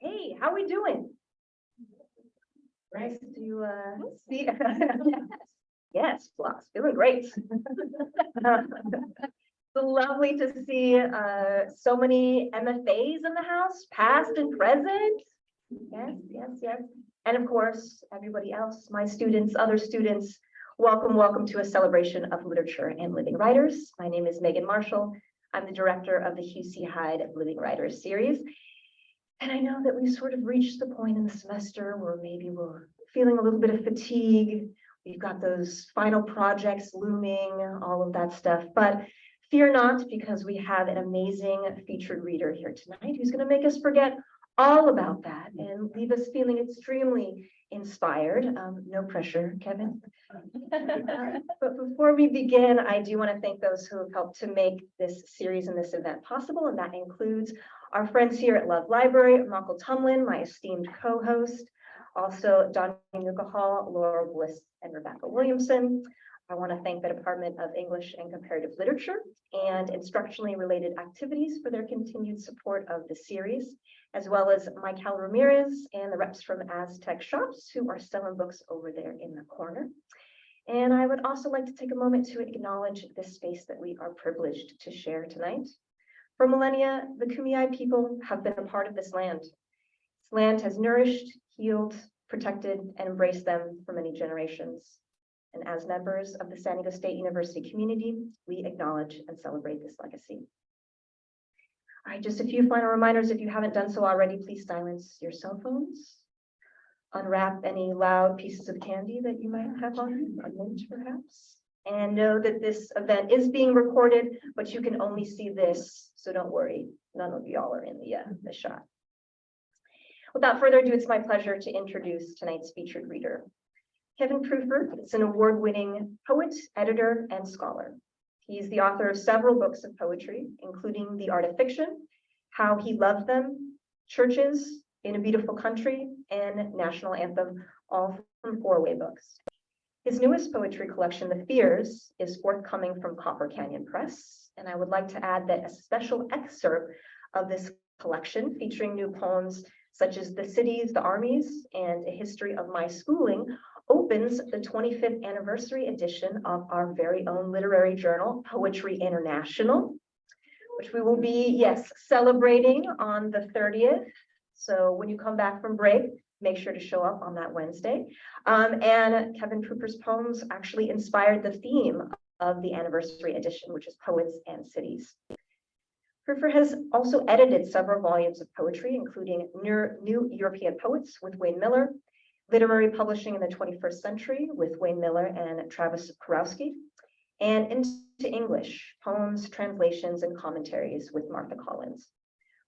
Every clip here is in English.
Hey, how are we doing? Nice to see. Yes, Floss, feeling great. So lovely to see so many MFAs in the house, past and present. Yes, yes, yes. And of course, everybody else, my students, other students, welcome, welcome to a celebration of literature and living writers. My name is Megan Marshall. I'm the director of the Hugh C. Hyde Living Writers Series. And I know that we've sort of reached the point in the semester where maybe we're feeling a little bit of fatigue. We've got those final projects looming, all of that stuff. But fear not, because we have an amazing featured reader here tonight who's going to make us forget all about that and leave us feeling extremely inspired. No pressure, Kevin. But before we begin, I do want to thank those who have helped to make this series and this event possible, and that includes our friends here at Love Library, Michael Tumlin, my esteemed co-host, also Donnie Nukahal, Laura Bliss, and Rebecca Williamson. I want to thank the Department of English and Comparative Literature and instructionally related activities for their continued support of the series, as well as Michael Ramirez and the reps from Aztec Shops who are selling books over there in the corner. And I would also like to take a moment to acknowledge this space that we are privileged to share tonight. For millennia, the Kumeyaay people have been a part of this land. This land has nourished, healed, protected, and embraced them for many generations. And as members of the San Diego State University community, we acknowledge and celebrate this legacy. All right, just a few final reminders. If you haven't done so already, please silence your cell phones. Unwrap any loud pieces of candy that you might have on you, a mint perhaps. And know that this event is being recorded, but you can only see this, so don't worry. None of y'all are in the shot. Without further ado, it's my pleasure to introduce tonight's featured reader. Kevin Prufer is an award-winning poet, editor, and scholar. He's the author of several books of poetry, including The Art of Fiction, How He Loved Them, Churches, In a Beautiful Country, and National Anthem, all from four-way books. His newest poetry collection, The Fears, is forthcoming from Copper Canyon Press, and I would like to add that a special excerpt of this collection featuring new poems such as The Cities, the Armies, and A History of My Schooling opens the 25th anniversary edition of our very own literary journal, Poetry International, which we will be, yes, celebrating on the 30th. So when you come back from break, make sure to show up on that Wednesday. And Kevin Prufer's poems actually inspired the theme of the anniversary edition, which is Poets and Cities. Prufer has also edited several volumes of poetry, including New European Poets with Wayne Miller, Literary Publishing in the 21st Century with Wayne Miller and Travis Kurowski, and Into English, Poems, Translations, and Commentaries with Martha Collins.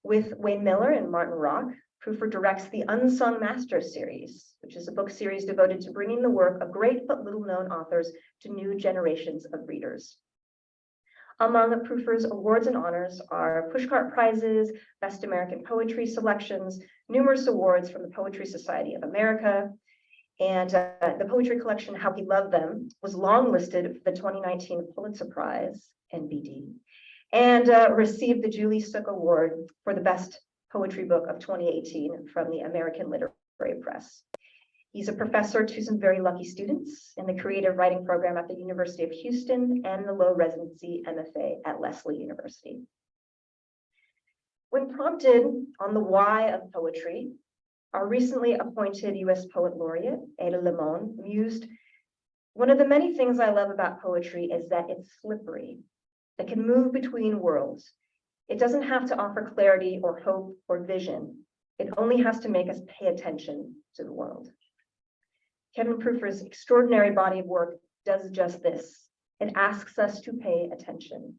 With Wayne Miller and Martin Rock, Prufer directs the Unsung Masters Series, which is a book series devoted to bringing the work of great but little-known authors to new generations of readers. Among Prufer's awards and honors are Pushcart Prizes, Best American Poetry Selections, numerous awards from the Poetry Society of America, and the poetry collection, How He Loved Them, was longlisted for the 2019 Pulitzer Prize, NBD, and received the Julie Sook Award for the Best Poetry Book of 2018 from the American Literary Press. He's a professor to some very lucky students in the creative writing program at the University of Houston and the low-residency MFA at Lesley University. When prompted on the why of poetry, our recently appointed U.S. Poet Laureate, Ada Limon, mused, "One of the many things I love about poetry is that it's slippery. It can move between worlds. It doesn't have to offer clarity or hope or vision. It only has to make us pay attention to the world." Kevin Prufer's extraordinary body of work does just this. It asks us to pay attention.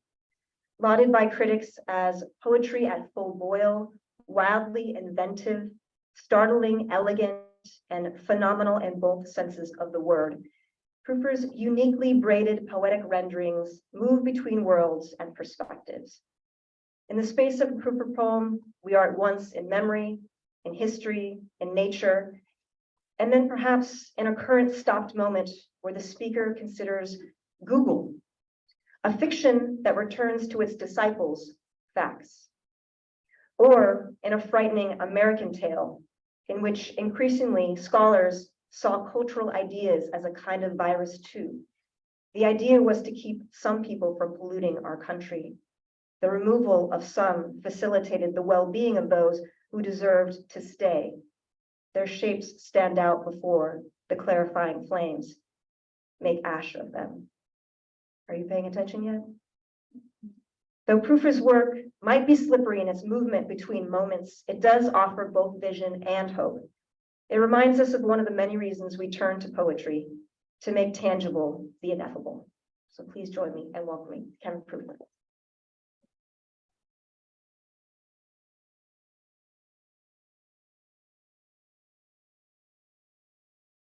Lauded by critics as poetry at full boil, wildly inventive, startling, elegant, and phenomenal in both senses of the word, Prufer's uniquely braided poetic renderings move between worlds and perspectives. In the space of a Prufer poem, we are at once in memory, in history, in nature, and then perhaps in a current stopped moment where the speaker considers Google, a fiction that returns to its disciples, facts. or in a frightening American tale in which increasingly scholars saw cultural ideas as a kind of virus too. The idea was to keep some people from polluting our country. The removal of some facilitated the well-being of those who deserved to stay. Their shapes stand out before the clarifying flames. Make ash of them. Are you paying attention yet? Though Prufer's work might be slippery in its movement between moments, it does offer both vision and hope. It reminds us of one of the many reasons we turn to poetry, to make tangible the ineffable. So please join me and welcome me, Kevin Prufer.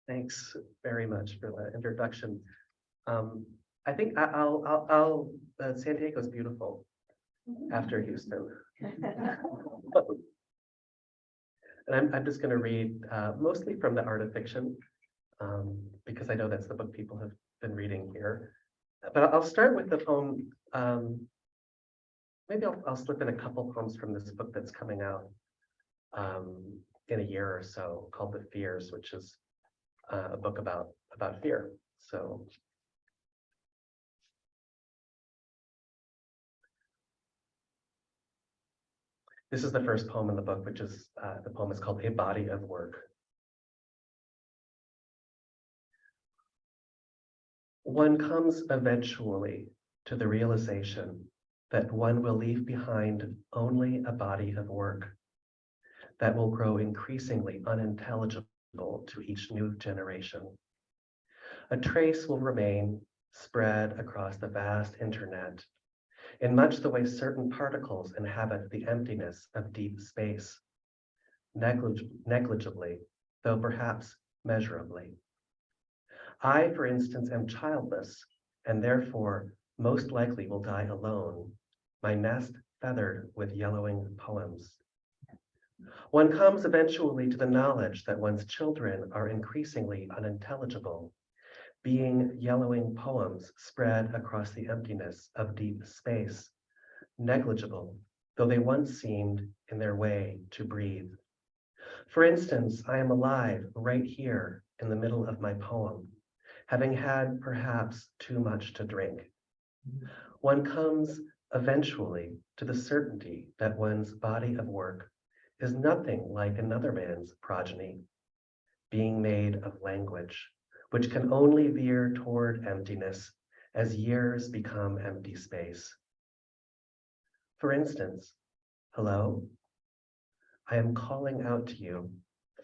Thanks very much for the introduction. I think I'll San Diego's beautiful after Houston. And I'm just going to read mostly from the Art of Fiction, because I know that's the book people have been reading here. But I'll start with the poem. Maybe I'll slip in a couple poems from this book that's coming out in a year or so, called The Fears, which is a book about fear. So this is the first poem in the book, which is the poem is called A Body of Work. One comes eventually to the realization that one will leave behind only a body of work that will grow increasingly unintelligible to each new generation. A trace will remain spread across the vast internet in much the way certain particles inhabit the emptiness of deep space, negligibly, though perhaps measurably. I, for instance, am childless, and therefore most likely will die alone, my nest feathered with yellowing poems. One comes eventually to the knowledge that one's children are increasingly unintelligible, being yellowing poems spread across the emptiness of deep space, negligible, though they once seemed in their way to breathe. For instance, I am alive right here in the middle of my poem, having had perhaps too much to drink. One comes eventually to the certainty that one's body of work is nothing like another man's progeny, being made of language, which can only veer toward emptiness as years become empty space. For instance, hello, I am calling out to you,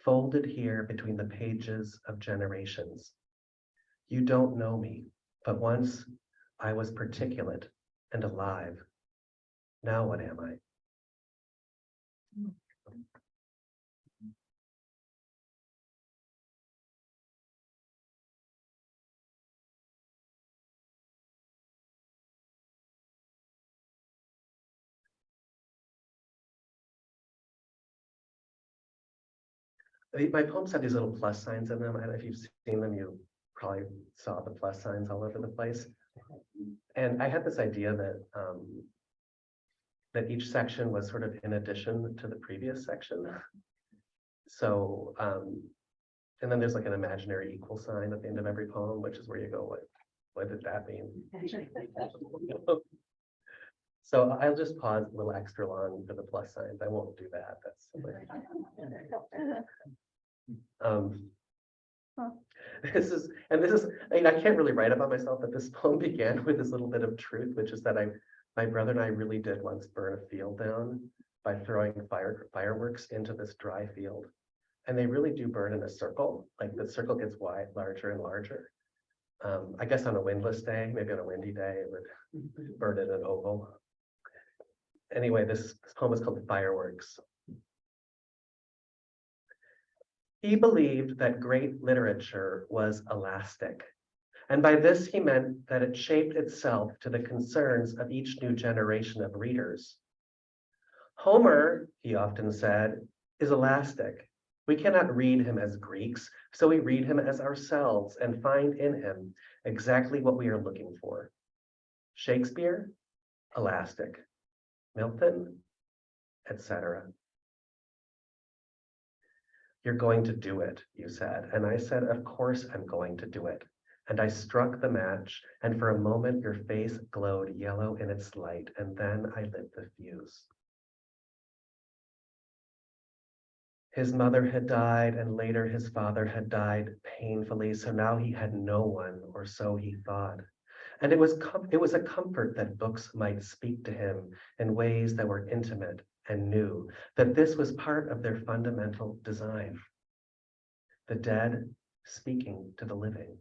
folded here between the pages of generations. You don't know me, but once I was particulate and alive. Now what am I? My poems have these little plus signs in them, and if you've seen them, you probably saw the plus signs all over the place. And I had this idea that that each section was sort of in addition to the previous section. So, and then there's like an imaginary equal sign at the end of every poem, which is where you go, what did that mean? So I'll just pause a little extra long for the plus signs. I won't do that. That's this is, I mean, I can't really write about myself, but this poem began with this little bit of truth, which is that my brother and I really did once burn a field down by throwing fireworks into this dry field. And they really do burn in a circle, like the circle gets wide, larger and larger. I guess on a windless day, maybe on a windy day, it would burn in an oval. Anyway, this poem is called Fireworks. He believed that great literature was elastic, and by this he meant that it shaped itself to the concerns of each new generation of readers. Homer, he often said, is elastic. We cannot read him as Greeks, so we read him as ourselves and find in him exactly what we are looking for. Shakespeare, elastic. Milton, etc. You're going to do it, you said. And I said, of course I'm going to do it. And I struck the match, and for a moment your face glowed yellow in its light, and then I lit the fuse. His mother had died, and later his father had died painfully, so now he had no one, or so he thought. And it was a comfort that books might speak to him in ways that were intimate and new, that this was part of their fundamental design. The dead speaking to the living.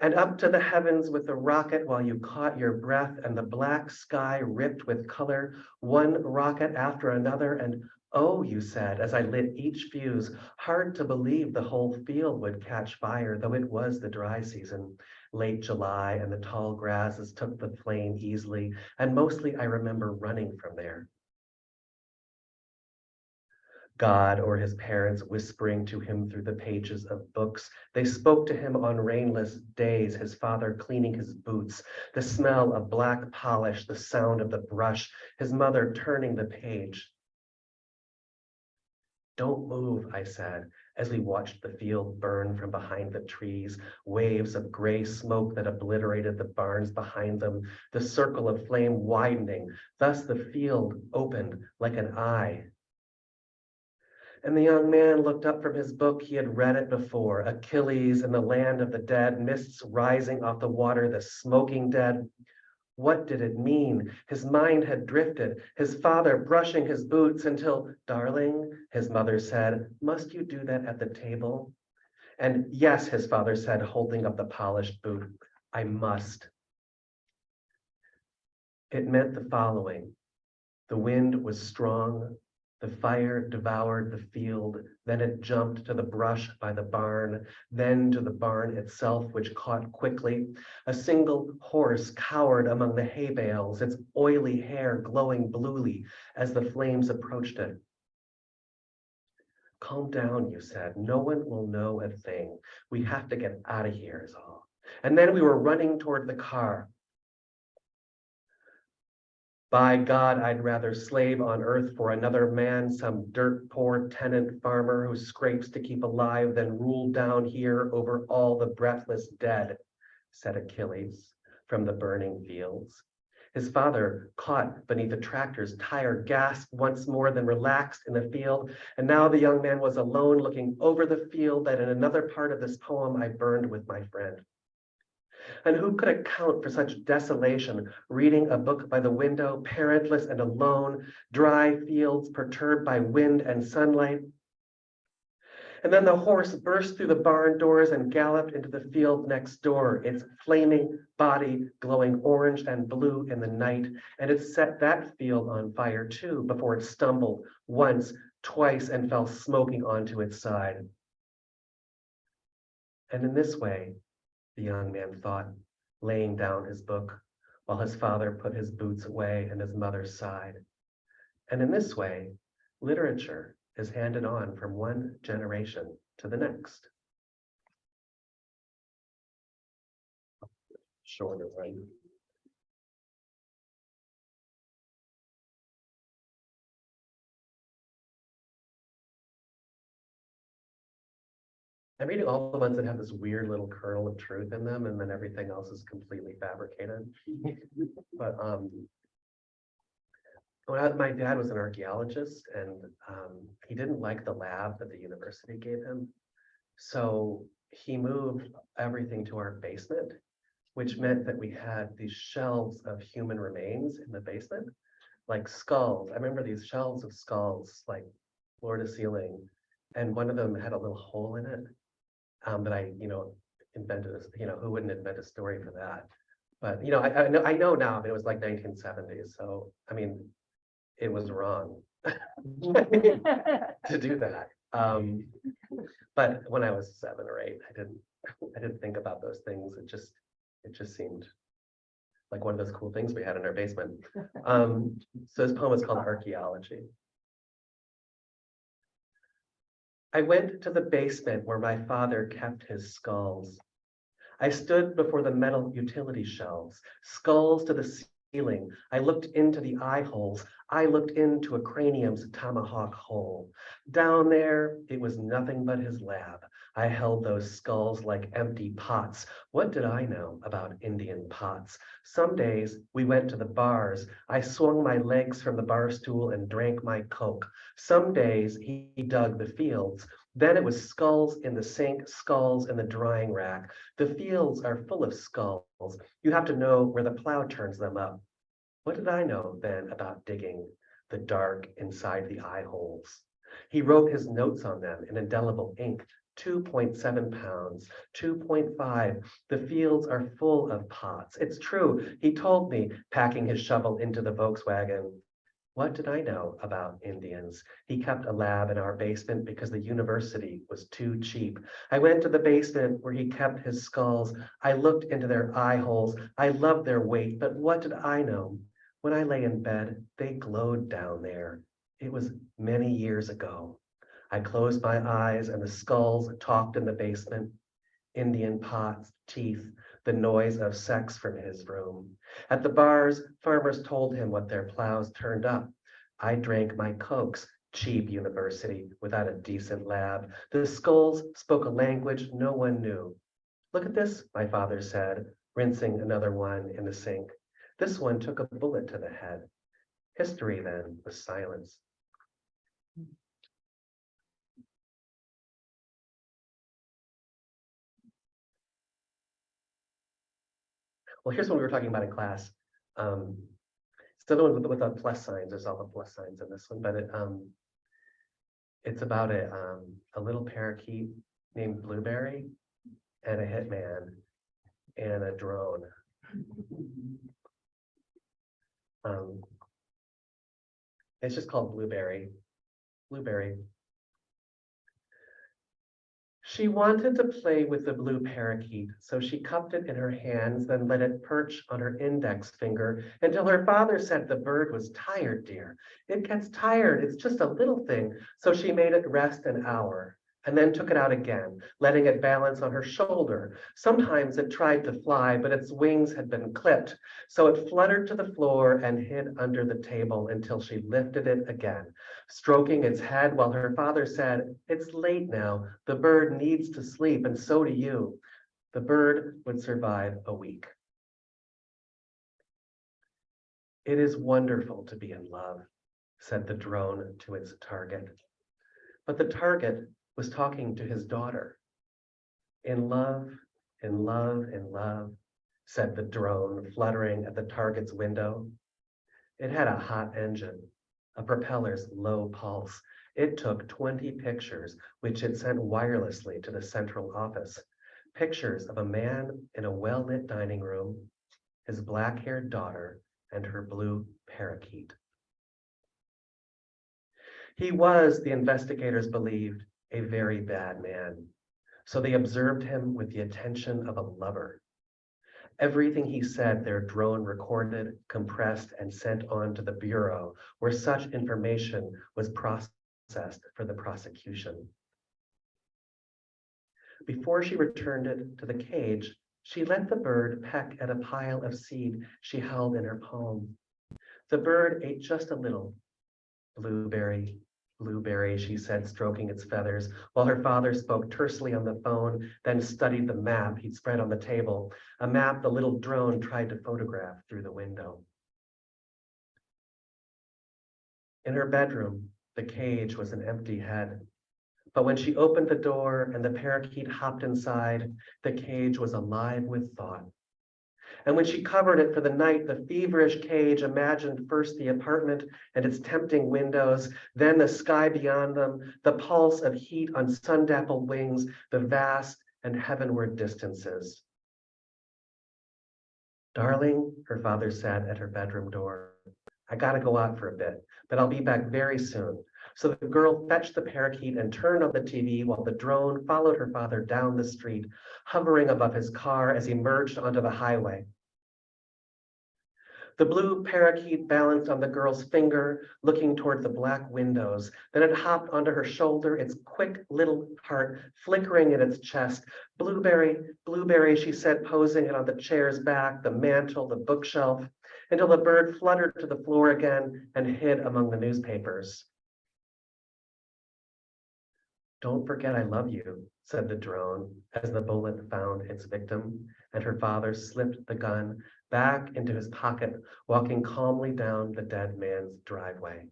And up to the heavens with the rocket while you caught your breath, and the black sky ripped with color, one rocket after another, and oh, you said, as I lit each fuse, hard to believe the whole field would catch fire, though it was the dry season, late July, and the tall grasses took the flame easily, and mostly I remember running from there. God or his parents whispering to him through the pages of books. They spoke to him on rainless days, his father cleaning his boots, the smell of black polish, the sound of the brush, his mother turning the page. Don't move, I said, as we watched the field burn from behind the trees, waves of gray smoke that obliterated the barns behind them, the circle of flame widening. Thus the field opened like an eye. And the young man looked up from his book. He had read it before, Achilles and the land of the dead, mists rising off the water, the smoking dead. What did it mean? His mind had drifted, his father brushing his boots until, darling, his mother said, must you do that at the table? And yes, his father said, holding up the polished boot, I must. It meant the following. The wind was strong. The fire devoured the field, then it jumped to the brush by the barn, then to the barn itself, which caught quickly. A single horse cowered among the hay bales, its oily hair glowing bluely as the flames approached it. Calm down, you said. No one will know a thing. We have to get out of here is all. And then we were running toward the car. By God, I'd rather slave on earth for another man, some dirt-poor tenant farmer who scrapes to keep alive, than rule down here over all the breathless dead, said Achilles from the burning fields. His father, caught beneath the tractor's tire, gasped once more, then relaxed in the field. And now the young man was alone, looking over the field that in another part of this poem I burned with my friend. And who could account for such desolation, reading a book by the window, parentless and alone, dry fields perturbed by wind and sunlight? And then the horse burst through the barn doors and galloped into the field next door, its flaming body glowing orange and blue in the night. And it set that field on fire too, before it stumbled once, twice, and fell smoking onto its side. And in this way, the young man thought, laying down his book, while his father put his boots away and his mother sighed. And in this way, literature is handed on from one generation to the next. Shorter, right? I'm reading all the ones that have this weird little kernel of truth in them, and then everything else is completely fabricated. But my dad was an archaeologist, and he didn't like the lab that the university gave him. So he moved everything to our basement, which meant that we had these shelves of human remains in the basement, like skulls. I remember these shelves of skulls, like floor to ceiling, and one of them had a little hole in it. That I, invented, who wouldn't invent a story for that? But, I know now, it was like 1970s. So, it was wrong to do that. But when I was 7 or 8, I didn't think about those things. It just seemed like one of those cool things we had in our basement. So this poem is called Archaeology. I went to the basement where my father kept his skulls. I stood before the metal utility shelves, skulls to the ceiling. I looked into the eye holes. I looked into a cranium's tomahawk hole. Down there, it was nothing but his lab. I held those skulls like empty pots. What did I know about Indian pots? Some days we went to the bars. I swung my legs from the bar stool and drank my Coke. Some days he dug the fields. Then it was skulls in the sink, skulls in the drying rack. The fields are full of skulls. You have to know where the plow turns them up. What did I know then about digging the dark inside the eye holes? He wrote his notes on them in indelible ink. 2.7 pounds, 2.5. The fields are full of pots. It's true, he told me, packing his shovel into the Volkswagen. What did I know about Indians? He kept a lab in our basement because the university was too cheap. I went to the basement where he kept his skulls. I looked into their eye holes. I loved their weight, but what did I know? When I lay in bed, they glowed down there. It was many years ago. I closed my eyes and the skulls talked in the basement. Indian pots, teeth, the noise of sex from his room. At the bars, farmers told him what their plows turned up. I drank my Cokes, cheap university without a decent lab. The skulls spoke a language no one knew. Look at this, my father said, rinsing another one in the sink. This one took a bullet to the head. History then was silence. Well, here's what we were talking about in class. Still the one with the plus signs. There's all the plus signs in this one, but it's about a little parakeet named Blueberry and a hitman and a drone. It's just called Blueberry. Blueberry. She wanted to play with the blue parakeet, so she cupped it in her hands, then let it perch on her index finger until her father said the bird was tired, dear. It gets tired, it's just a little thing. So she made it rest an hour and then took it out again, letting it balance on her shoulder. Sometimes it tried to fly, but its wings had been clipped. So it fluttered to the floor and hid under the table until she lifted it again, stroking its head while her father said, it's late now. The bird needs to sleep, and so do you. The bird would survive a week. It is wonderful to be in love, said the drone to its target. But the target was talking to his daughter. In love, in love, in love, said the drone, fluttering at the target's window. It had a hot engine, a propeller's low pulse. It took 20 pictures, which it sent wirelessly to the central office. Pictures of a man in a well-lit dining room, his black-haired daughter, and her blue parakeet. He was, the investigators believed, a very bad man. So they observed him with the attention of a lover. Everything he said, their drone recorded, compressed, and sent on to the bureau, where such information was processed for the prosecution. Before she returned it to the cage, she let the bird peck at a pile of seed she held in her palm. The bird ate just a little. Blueberry, Blueberry, she said, stroking its feathers, while her father spoke tersely on the phone, then studied the map he'd spread on the table, a map the little drone tried to photograph through the window. In her bedroom, the cage was an empty head. But when she opened the door and the parakeet hopped inside, the cage was alive with thought. And when she covered it for the night, the feverish cage imagined first the apartment and its tempting windows, then the sky beyond them, the pulse of heat on sun-dappled wings, the vast and heavenward distances. Darling, her father said at her bedroom door, I gotta go out for a bit, but I'll be back very soon. So the girl fetched the parakeet and turned on the TV while the drone followed her father down the street, hovering above his car as he merged onto the highway. The blue parakeet balanced on the girl's finger, looking toward the black windows. Then it hopped onto her shoulder, its quick little heart flickering in its chest. Blueberry, Blueberry, she said, posing it on the chair's back, the mantle, the bookshelf. until the bird fluttered to the floor again and hid among the newspapers. "Don't forget I love you," said the drone as the bullet found its victim, and her father slipped the gun back into his pocket, walking calmly down the dead man's driveway.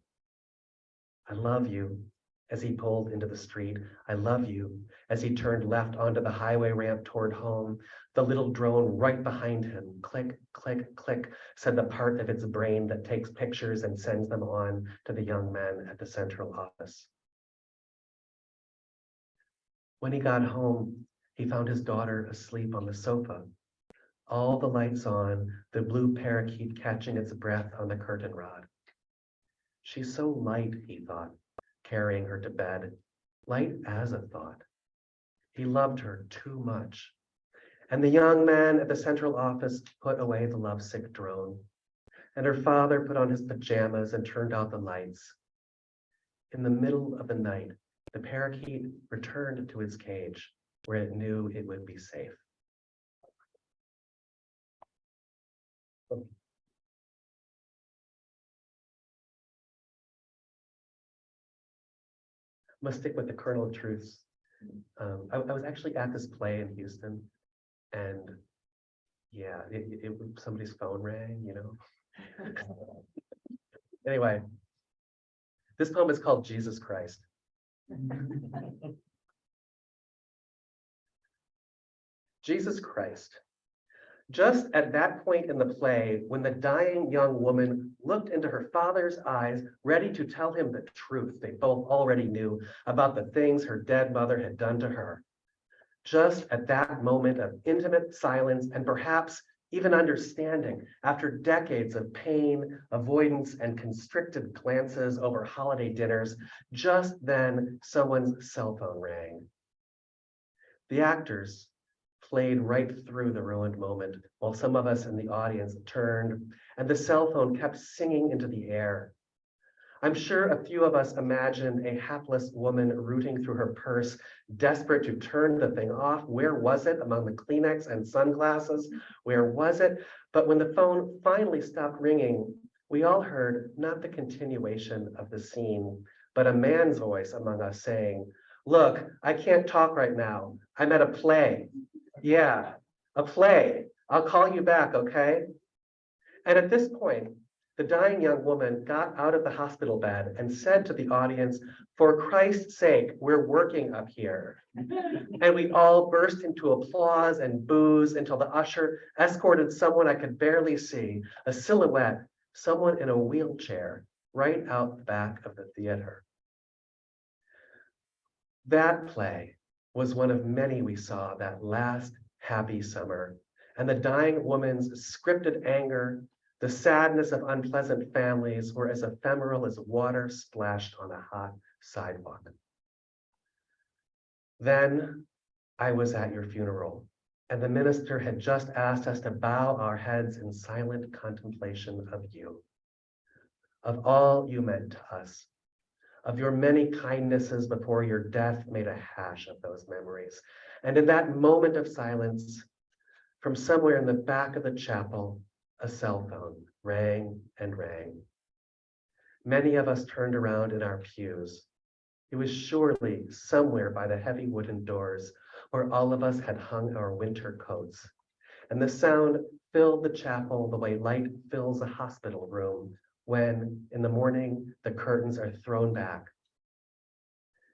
"I love you," as he pulled into the street. "I love you," as he turned left onto the highway ramp toward home, the little drone right behind him. Click, click, click, said the part of its brain that takes pictures and sends them on to the young men at the central office. When he got home, he found his daughter asleep on the sofa, all the lights on, the blue parakeet catching its breath on the curtain rod. "She's so light," he thought, carrying her to bed, light as a thought. He loved her too much. And the young man at the central office put away the lovesick drone, and her father put on his pajamas and turned out the lights. In the middle of the night, the parakeet returned to its cage, where it knew it would be safe. I'm gonna stick with the kernel of truths. I was actually at this play in Houston, and yeah, somebody's phone rang, you know. Anyway, this poem is called Jesus Christ. Jesus Christ. Just at that point in the play, when the dying young woman looked into her father's eyes, ready to tell him the truth they both already knew about the things her dead mother had done to her. Just at that moment of intimate silence and perhaps even understanding, after decades of pain, avoidance, and constricted glances over holiday dinners, just then someone's cell phone rang. The actors played right through the ruined moment, while some of us in the audience turned, and the cell phone kept singing into the air. I'm sure a few of us imagined a hapless woman rooting through her purse, desperate to turn the thing off. Where was it among the Kleenex and sunglasses? Where was it? But when the phone finally stopped ringing, we all heard not the continuation of the scene, but a man's voice among us saying, "Look, I can't talk right now. I'm at a play. Yeah, a play. I'll call you back, okay?" And at this point, the dying young woman got out of the hospital bed and said to the audience, "For Christ's sake, we're working up here." And we all burst into applause and boos until the usher escorted someone I could barely see, a silhouette, someone in a wheelchair, right out the back of the theater. That play was one of many we saw that last happy summer, and the dying woman's scripted anger, the sadness of unpleasant families were as ephemeral as water splashed on a hot sidewalk. Then I was at your funeral, and the minister had just asked us to bow our heads in silent contemplation of you, of all you meant to us, of your many kindnesses before your death made a hash of those memories. And in that moment of silence, from somewhere in the back of the chapel, a cell phone rang and rang. Many of us turned around in our pews. It was surely somewhere by the heavy wooden doors where all of us had hung our winter coats. And the sound filled the chapel the way light fills a hospital room when, in the morning, the curtains are thrown back.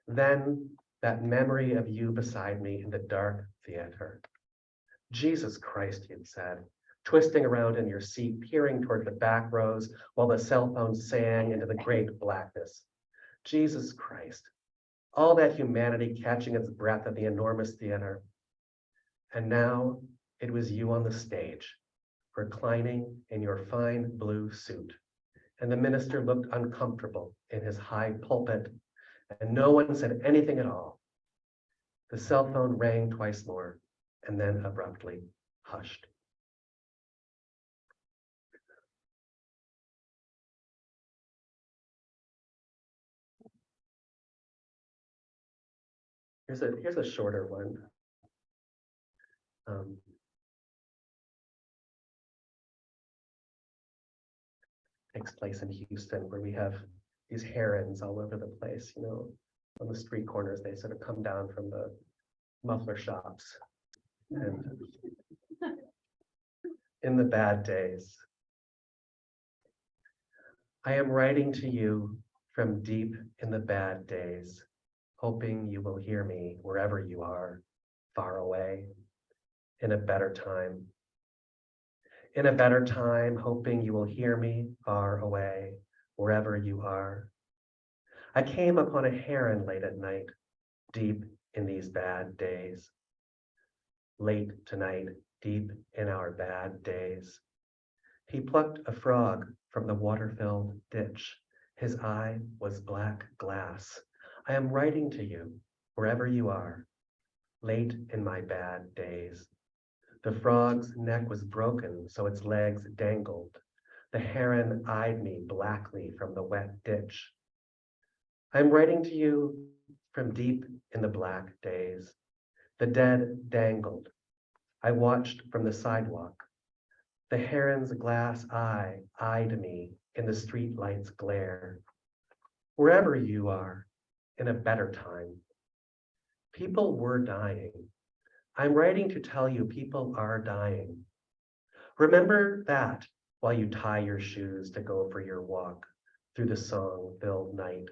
Then that memory of you beside me in the dark theater. Jesus Christ, you'd said, twisting around in your seat, peering toward the back rows while the cell phone sang into the great blackness. Jesus Christ, all that humanity catching its breath at the enormous theater. And now it was you on the stage, reclining in your fine blue suit. And the minister looked uncomfortable in his high pulpit, and no one said anything at all. The cell phone rang twice more, and then abruptly hushed. Here's a shorter one. takes place in Houston, where we have these herons all over the place, on the street corners. They sort of come down from the muffler shops. And in the bad days, I am writing to you from deep in the bad days, hoping you will hear me wherever you are, far away, in a better time. In a better time, hoping you will hear me far away, wherever you are. I came upon a heron late at night, deep in these bad days. Late tonight, deep in our bad days. He plucked a frog from the water-filled ditch. His eye was black glass. I am writing to you, wherever you are, late in my bad days. The frog's neck was broken, so its legs dangled. The heron eyed me blackly from the wet ditch. I am writing to you from deep in the black days. The dead dangled. I watched from the sidewalk. The heron's glass eye eyed me in the street light's glare. Wherever you are, in a better time. People were dying. I'm writing to tell you people are dying. Remember that while you tie your shoes to go for your walk through the song-filled night,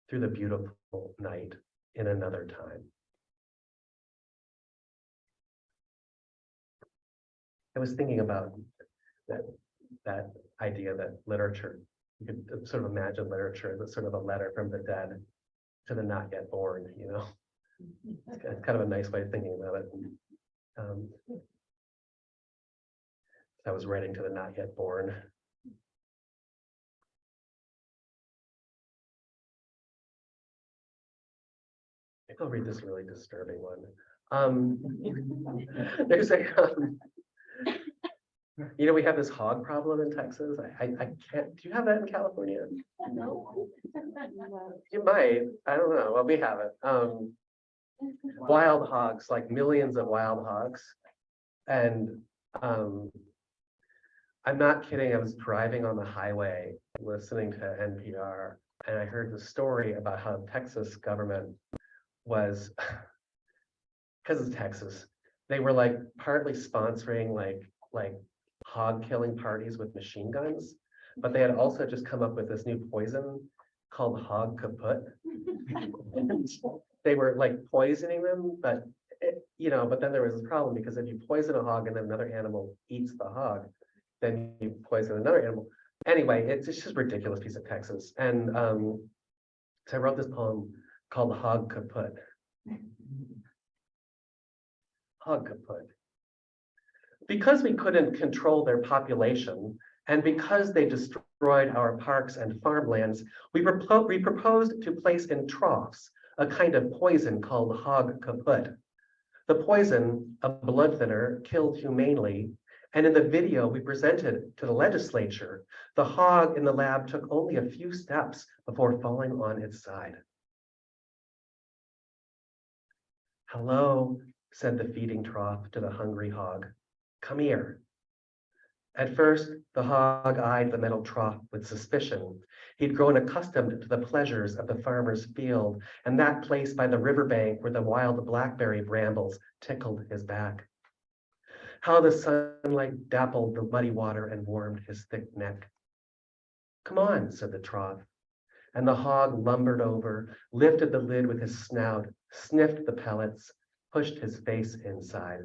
through the beautiful night in another time. I was thinking about that idea that literature, you could sort of imagine literature as sort of a letter from the dead to the not yet born, It's kind of a nice way of thinking about it. I was writing to the not yet born. Maybe I'll read this really disturbing one. There's we have this hog problem in Texas. I can't, do you have that in California? No. You might, I don't know. Well, we have it. Wild hogs, like millions of wild hogs. And I'm not kidding, I was driving on the highway listening to NPR, and I heard the story about how the Texas government was, because it's Texas, they were like partly sponsoring like hog killing parties with machine guns, but they had also just come up with this new poison called hog kaput. They were like poisoning them, but but then there was this problem, because if you poison a hog and then another animal eats the hog, then you poison another animal. Anyway, it's just a ridiculous piece of Texas. And so I wrote this poem called Hog Kaput. Hog kaput. Because we couldn't control their population, and because they destroyed our parks and farmlands, we proposed to place in troughs a kind of poison called hog kaput. The poison, a blood thinner, killed humanely, and in the video we presented to the legislature, the hog in the lab took only a few steps before falling on its side. "Hello," said the feeding trough to the hungry hog. "Come here." At first, the hog eyed the metal trough with suspicion. He'd grown accustomed to the pleasures of the farmer's field and that place by the riverbank where the wild blackberry brambles tickled his back. How the sunlight dappled the muddy water and warmed his thick neck. "Come on," said the trough. And the hog lumbered over, lifted the lid with his snout, sniffed the pellets, pushed his face inside.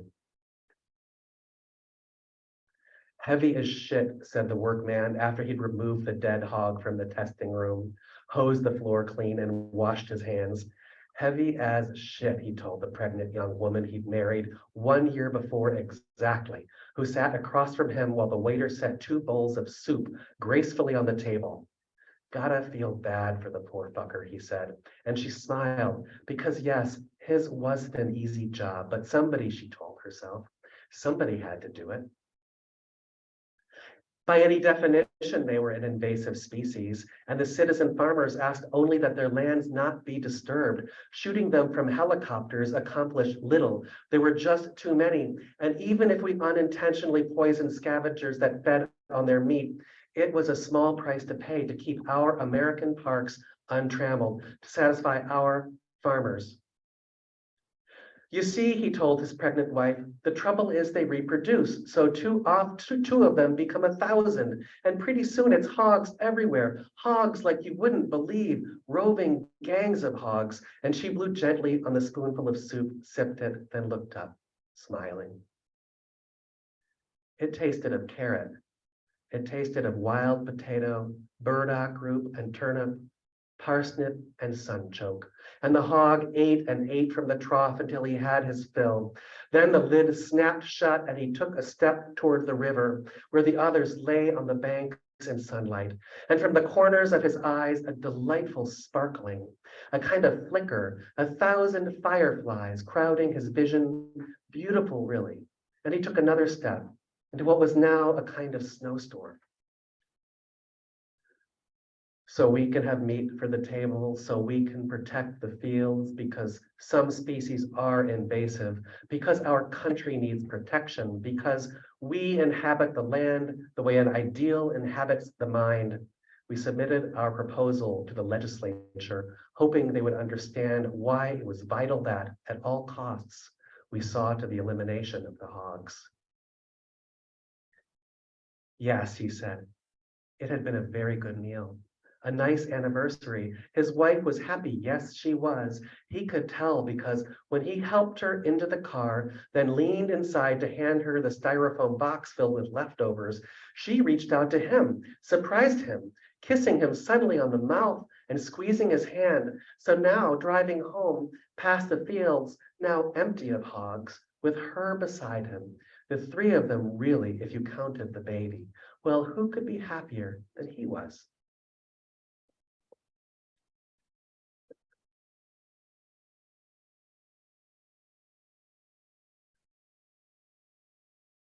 "Heavy as shit," said the workman after he'd removed the dead hog from the testing room, hosed the floor clean, and washed his hands. "Heavy as shit," he told the pregnant young woman he'd married 1 year before exactly, who sat across from him while the waiter set 2 bowls of soup gracefully on the table. "Gotta feel bad for the poor fucker," he said, and she smiled, because yes, his wasn't an easy job, but somebody, she told herself, somebody had to do it. By any definition, they were an invasive species, and the citizen farmers asked only that their lands not be disturbed. Shooting them from helicopters accomplished little. There were just too many, and even if we unintentionally poisoned scavengers that fed on their meat, It was a small price to pay to keep our American parks untrammeled, to satisfy our farmers. You see, he told his pregnant wife, the trouble is they reproduce, so two of them become 1,000, and pretty soon it's hogs everywhere, hogs like you wouldn't believe, roving gangs of hogs. And she blew gently on the spoonful of soup, sipped it, then looked up, smiling. It tasted of carrot. It tasted of wild potato, burdock root and turnip, parsnip and sunchoke. And the hog ate and ate from the trough until he had his fill. Then the lid snapped shut and he took a step toward the river, where the others lay on the banks in sunlight. And from the corners of his eyes, a delightful sparkling, a kind of flicker, 1,000 fireflies crowding his vision, beautiful really. And he took another step into what was now a kind of snowstorm. So we can have meat for the table, so we can protect the fields, because some species are invasive, because our country needs protection, because we inhabit the land the way an ideal inhabits the mind. We submitted our proposal to the legislature, hoping they would understand why it was vital that, at all costs, we saw to the elimination of the hogs. Yes, he said, it had been a very good meal. A nice anniversary. His wife was happy. Yes, she was. He could tell, because when he helped her into the car, then leaned inside to hand her the styrofoam box filled with leftovers, she reached out to him, surprised him, kissing him suddenly on the mouth and squeezing his hand. So now, driving home past the fields, now empty of hogs, with her beside him, the three of them really, if you counted the baby, well, who could be happier than he was?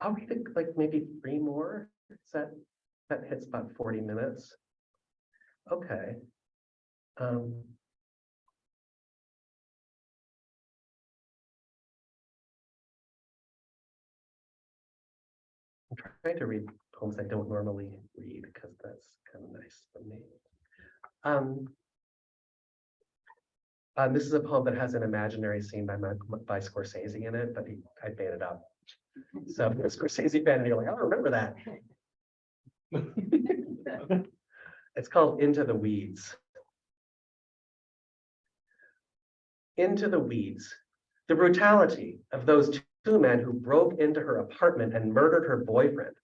I'll read like maybe 3 more. That hits about 40 minutes. Okay. I'm trying to read poems I don't normally read because that's kind of nice for me. This is a poem that has an imaginary scene by Scorsese in it, but I made it up. So if you're a Scorsese fan and you're like, I don't remember that. It's called Into the Weeds. Into the weeds. The brutality of those two men who broke into her apartment and murdered her boyfriend.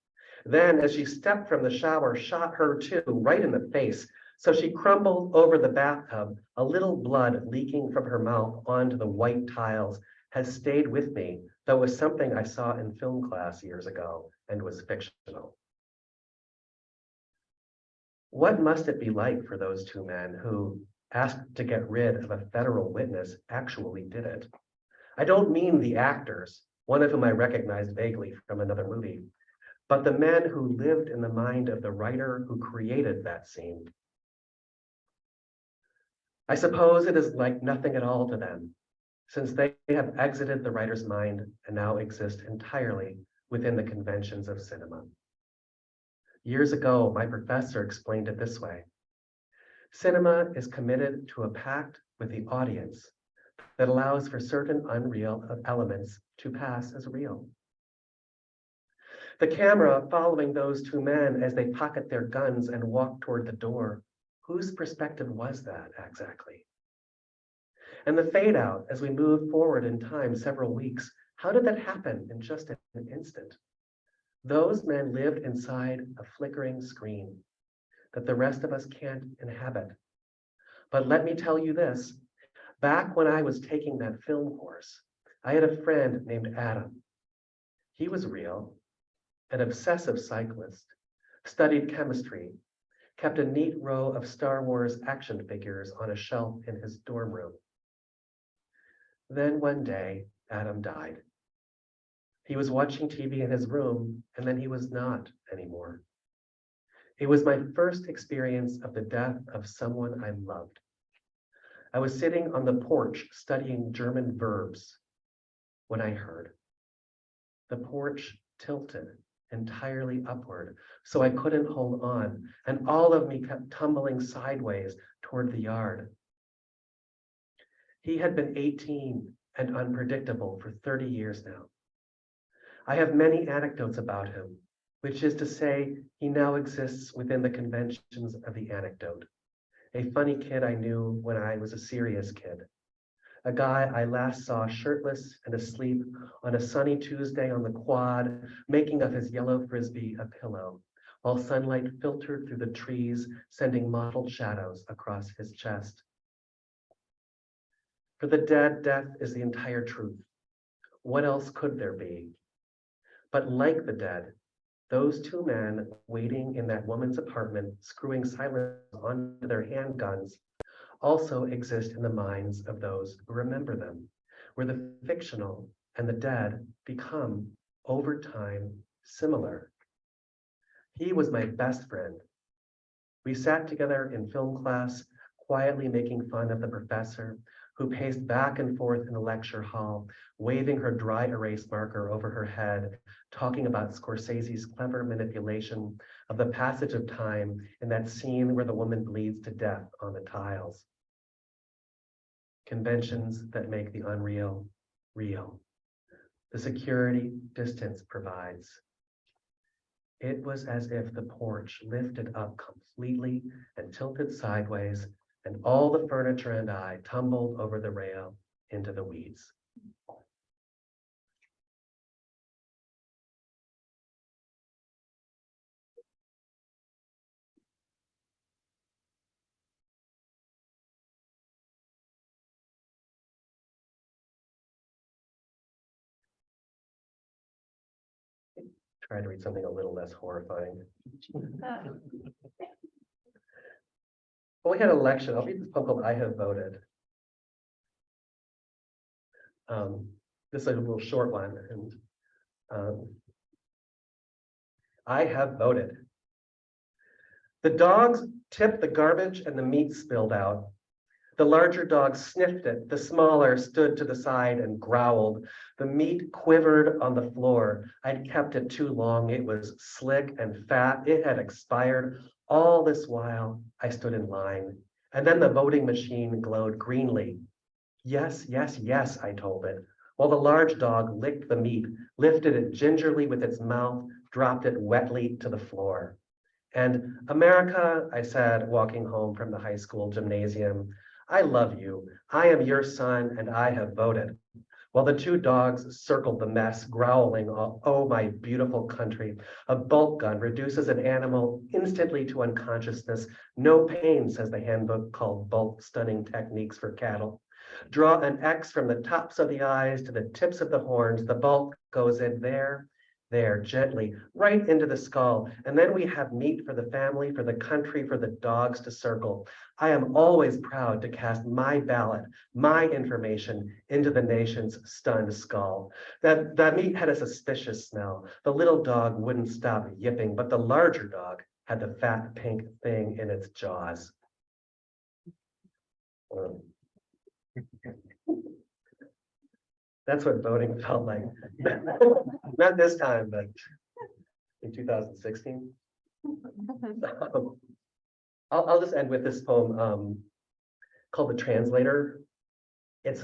Then, as she stepped from the shower, shot her too, right in the face. So she crumbled over the bathtub, a little blood leaking from her mouth onto the white tiles, has stayed with me, though it was something I saw in film class years ago and was fictional. What must it be like for those two men who, asked to get rid of a federal witness, actually did it? I don't mean the actors, one of whom I recognized vaguely from another movie, but the men who lived in the mind of the writer who created that scene. I suppose it is like nothing at all to them, since they have exited the writer's mind and now exist entirely within the conventions of cinema. Years ago, my professor explained it this way. Cinema is committed to a pact with the audience that allows for certain unreal elements to pass as real. The camera following those two men as they pocket their guns and walk toward the door. Whose perspective was that exactly? And the fade out as we move forward in time several weeks, how did that happen in just an instant? Those men lived inside a flickering screen that the rest of us can't inhabit. But let me tell you this, back when I was taking that film course, I had a friend named Adam. He was real, an obsessive cyclist, studied chemistry, kept a neat row of Star Wars action figures on a shelf in his dorm room. Then one day, Adam died. He was watching TV in his room, and then he was not anymore. It was my first experience of the death of someone I loved. I was sitting on the porch studying German verbs when I heard. The porch tilted entirely upward, so I couldn't hold on, and all of me kept tumbling sideways toward the yard. He had been 18 and unpredictable for 30 years now. I have many anecdotes about him, which is to say, he now exists within the conventions of the anecdote. A funny kid I knew when I was a serious kid. A guy I last saw shirtless and asleep on a sunny Tuesday on the quad, making of his yellow frisbee a pillow, while sunlight filtered through the trees, sending mottled shadows across his chest. For the dead, death is the entire truth. What else could there be? But like the dead, those two men waiting in that woman's apartment, screwing silencers onto their handguns, also exist in the minds of those who remember them, where the fictional and the dead become, over time, similar. He was my best friend. We sat together in film class, quietly making fun of the professor, who paced back and forth in the lecture hall, waving her dry erase marker over her head, talking about Scorsese's clever manipulation of the passage of time in that scene where the woman bleeds to death on the tiles. Conventions that make the unreal real. The security distance provides. It was as if the porch lifted up completely and tilted sideways, and all the furniture and I tumbled over the rail into the weeds. Try to read something a little less horrifying. Well, we had an election. I'll read this poem called I Have Voted. This is a little short one. And I have voted. The dogs tipped the garbage and the meat spilled out. The larger dog sniffed it. The smaller stood to the side and growled. The meat quivered on the floor. I'd kept it too long. It was slick and fat. It had expired. All this while, I stood in line. And then the voting machine glowed greenly. Yes, yes, yes, I told it. While the large dog licked the meat, lifted it gingerly with its mouth, dropped it wetly to the floor. And America, I said, walking home from the high school gymnasium, I love you. I am your son, and I have voted. While the two dogs circled the mess, growling, oh, my beautiful country. A bolt gun reduces an animal instantly to unconsciousness. No pain, says the handbook called Bolt Stunning Techniques for Cattle. Draw an X from the tops of the eyes to the tips of the horns. The bolt goes in there, gently, right into the skull. And then we have meat for the family, for the country, for the dogs to circle. I am always proud to cast my ballot, my information into the nation's stunned skull. That meat had a suspicious smell. The little dog wouldn't stop yipping, but the larger dog had the fat pink thing in its jaws. That's what voting felt like. Not this time, but in 2016. I'll just end with this poem called The Translator. It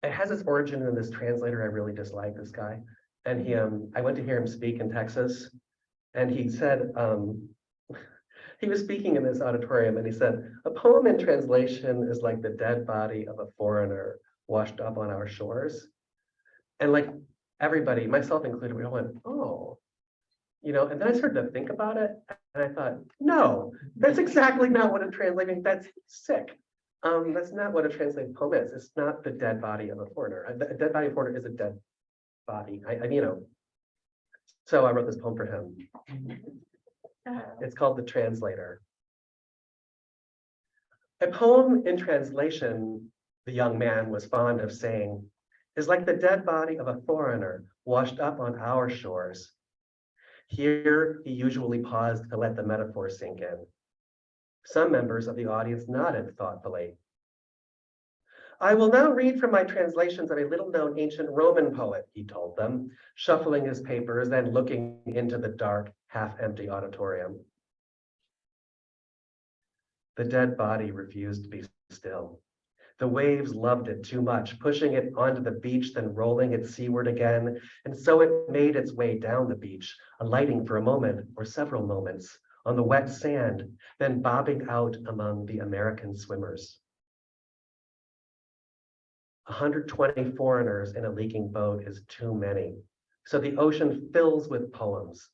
has its origin in this translator I really dislike, this guy. And I went to hear him speak in Texas, and he said, he was speaking in this auditorium, and he said, a poem in translation is like the dead body of a foreigner washed up on our shores. And like everybody, myself included, we all went, oh, and then I started to think about it, and I thought, no, that's exactly not what a translating, that's sick. That's not what a translated poem is. It's not the dead body of a foreigner. A dead body of a foreigner is a dead body. So I wrote this poem for him. It's called The Translator. A poem in translation, the young man was fond of saying, is like the dead body of a foreigner washed up on our shores. Here, he usually paused to let the metaphor sink in. Some members of the audience nodded thoughtfully. I will now read from my translations of a little-known ancient Roman poet, he told them, shuffling his papers and looking into the dark, half-empty auditorium. The dead body refused to be still. The waves loved it too much, pushing it onto the beach, then rolling it seaward again, and so it made its way down the beach, alighting for a moment or several moments on the wet sand, then bobbing out among the American swimmers. 120 foreigners in a leaking boat is too many, so the ocean fills with poems.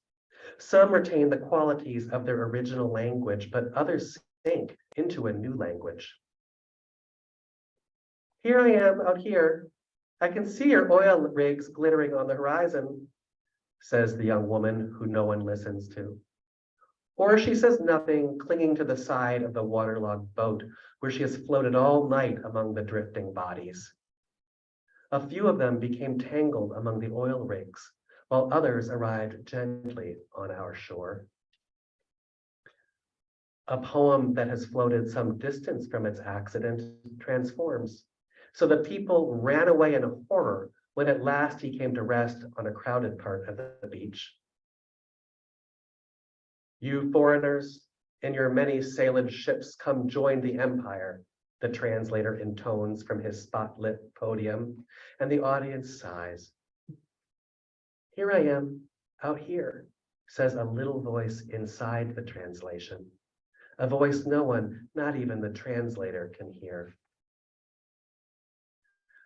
Some retain the qualities of their original language, but others sink into a new language. Here I am out here. I can see your oil rigs glittering on the horizon, says the young woman who no one listens to. Or she says nothing, clinging to the side of the waterlogged boat where she has floated all night among the drifting bodies. A few of them became tangled among the oil rigs, while others arrived gently on our shore. A poem that has floated some distance from its accident transforms. So the people ran away in horror when at last he came to rest on a crowded part of the beach. You foreigners, in your many sailed ships, come join the empire, the translator intones from his spotlit podium, and the audience sighs. Here I am, out here, says a little voice inside the translation, a voice no one, not even the translator, can hear.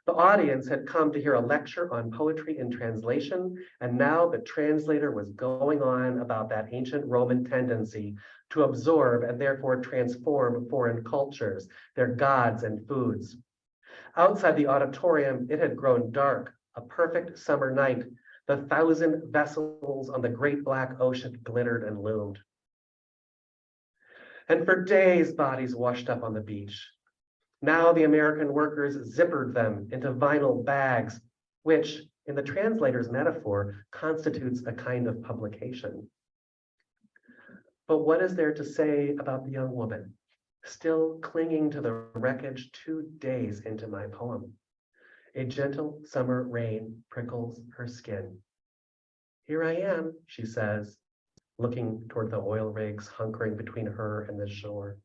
The audience had come to hear a lecture on poetry in translation, and now the translator was going on about that ancient Roman tendency to absorb and therefore transform foreign cultures, their gods and foods. Outside the auditorium, it had grown dark, a perfect summer night. The 1,000 vessels on the great black ocean glittered and loomed. And for days, bodies washed up on the beach. Now the American workers zippered them into vinyl bags, which, in the translator's metaphor, constitutes a kind of publication. But what is there to say about the young woman, still clinging to the wreckage 2 days into my poem? A gentle summer rain prickles her skin. Here I am, she says, looking toward the oil rigs hunkering between her and the shore.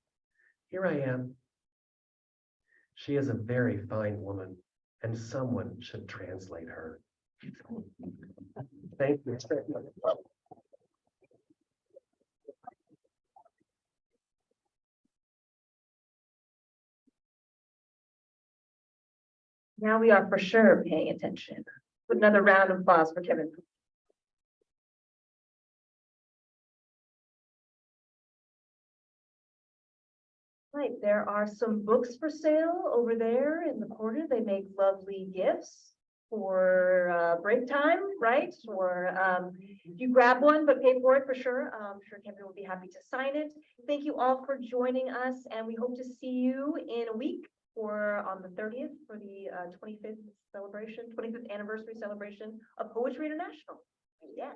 Here I am. She is a very fine woman, and someone should translate her. Thank you. Now we are for sure paying attention. Put another round of applause for Kevin. Right, there are some books for sale over there in the corner. They make lovely gifts for break time, right? Or you grab one, but pay for it for sure. I'm sure Kevin will be happy to sign it. Thank you all for joining us, and we hope to see you in a week or on the 30th for the 25th anniversary celebration of Poetry International. Yes.